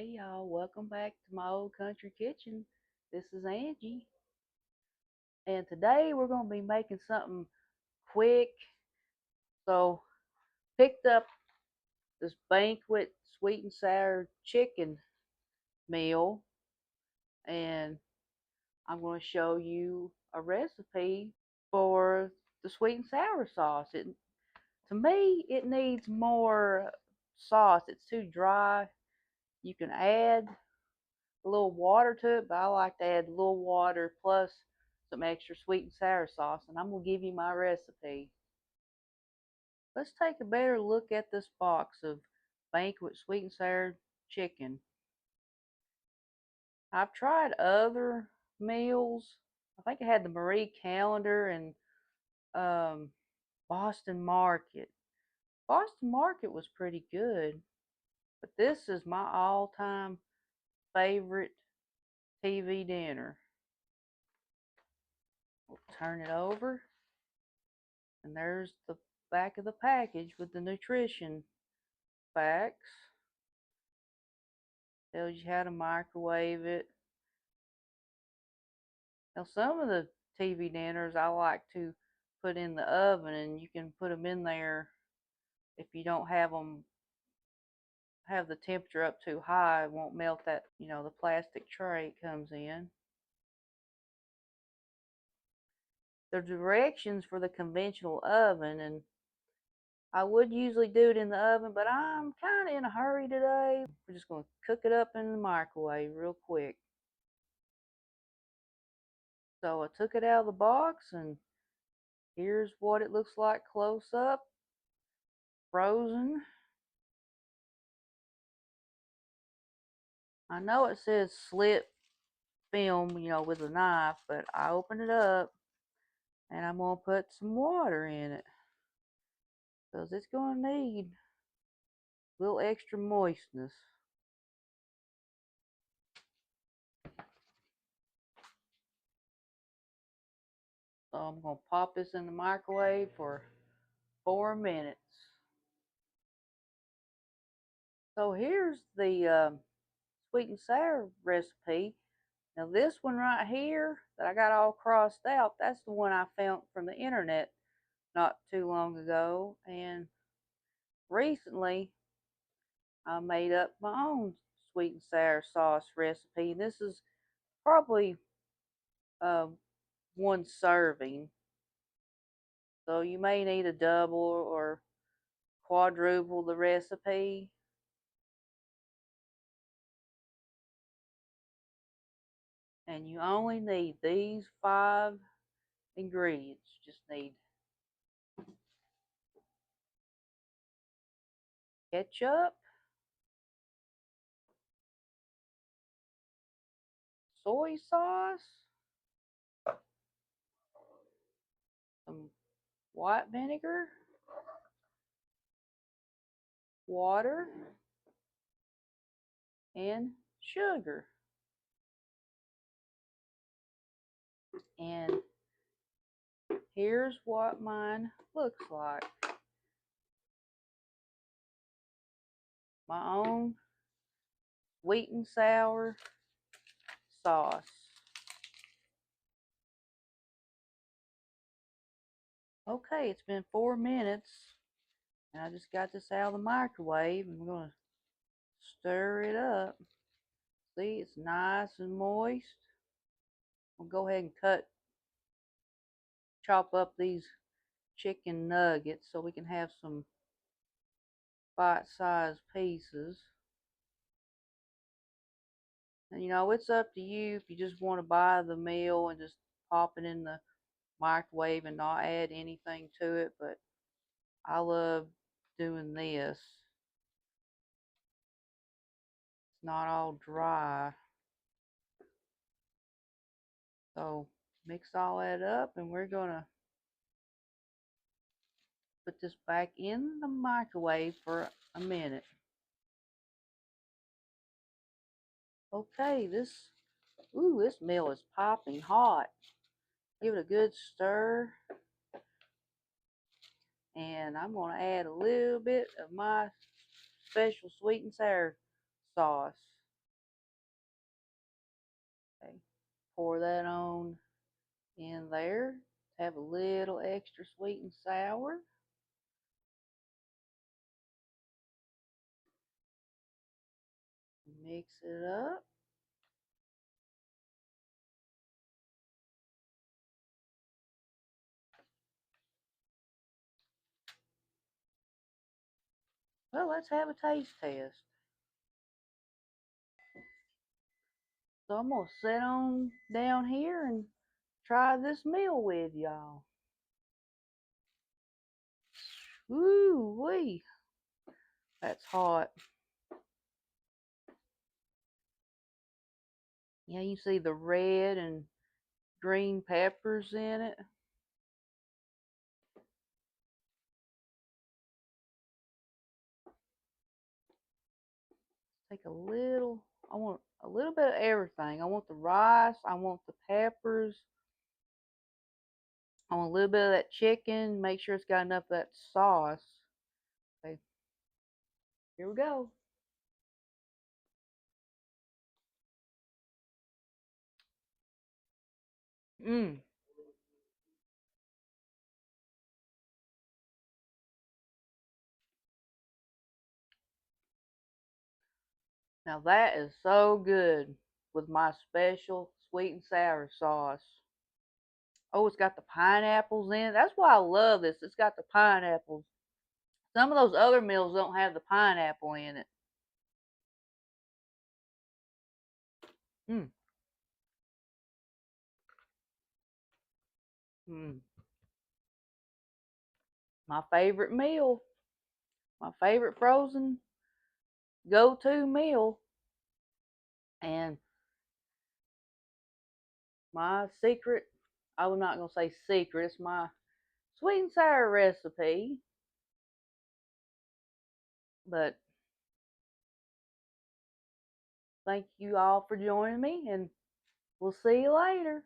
Hey y'all, welcome back to my old country kitchen. This is Angie, and today we're going to be making something quick. So, picked up this Banquet Sweet and Sour Chicken meal, and I'm going to show you a recipe for the sweet and sour sauce. To me, it needs more sauce. It's too dry. You can add a little water to it, but I like to add a little water plus some extra sweet and sour sauce, and I'm going to give you my recipe. Let's take a better look at this box of Banquet Sweet and Sour Chicken. I've tried other meals. I think I had the Marie Calendar and um, Boston Market. Boston Market was pretty good, but this is my all-time favorite TV dinner. We'll turn it over. And there's the back of the package with the nutrition facts. Tells you how to microwave it. Now, some of the TV dinners I like to put in the oven, and you can put them in there if you don't have them have the temperature up too high. It won't melt that, the plastic tray it comes in. The directions for the conventional oven, and I would usually do it in the oven, but I'm kind of in a hurry today. We're just going to cook it up in the microwave real quick. So I took it out of the box, and here's what it looks like close up, frozen. I know it says slit film, with a knife, but I opened it up, and I'm going to put some water in it because it's going to need a little extra moistness. So I'm going to pop this in the microwave for 4 minutes. So here's the sweet and sour recipe. Now this one right here that I got all crossed out, that's the one I found from the internet not too long ago, and recently I made up my own sweet and sour sauce recipe. This is probably uh, one serving, so you may need a double or quadruple the recipe. And you only need these 5 ingredients. You just need ketchup, soy sauce, some white vinegar, water, and sugar. And here's what mine looks like. My own sweet and sour sauce. Okay, it's been 4 minutes, and I just got this out of the microwave, and we're going to stir it up. See, it's nice and moist. We'll go ahead and chop up these chicken nuggets so we can have some bite-sized pieces. And it's up to you if you just want to buy the meal and just pop it in the microwave and not add anything to it, but I love doing this. It's not all dry. So mix all that up and we're gonna put this back in the microwave for a minute. Okay, this meal is popping hot. Give it a good stir. And I'm going to add a little bit of my special sweet and sour sauce. Okay, pour that on in there. Have a little extra sweet and sour. Mix it up. Well, let's have a taste test. So I'm going to sit on down here and try this meal with y'all. Woo wee. That's hot. Yeah, you see the red and green peppers in it. Take I want a little bit of everything. I want the rice, I want the peppers, I want a little bit of that chicken, make sure it's got enough of that sauce. Okay, here we go. Mmm. Now that is so good with my special sweet and sour sauce. Oh, it's got the pineapples in it. That's why I love this. It's got the pineapples. Some of those other meals don't have the pineapple in it. Mmm. Mmm. My favorite meal. My favorite frozen go-to meal. And my secret, I'm not going to say secret, it's my sweet and sour recipe. But thank you all for joining me, and we'll see you later.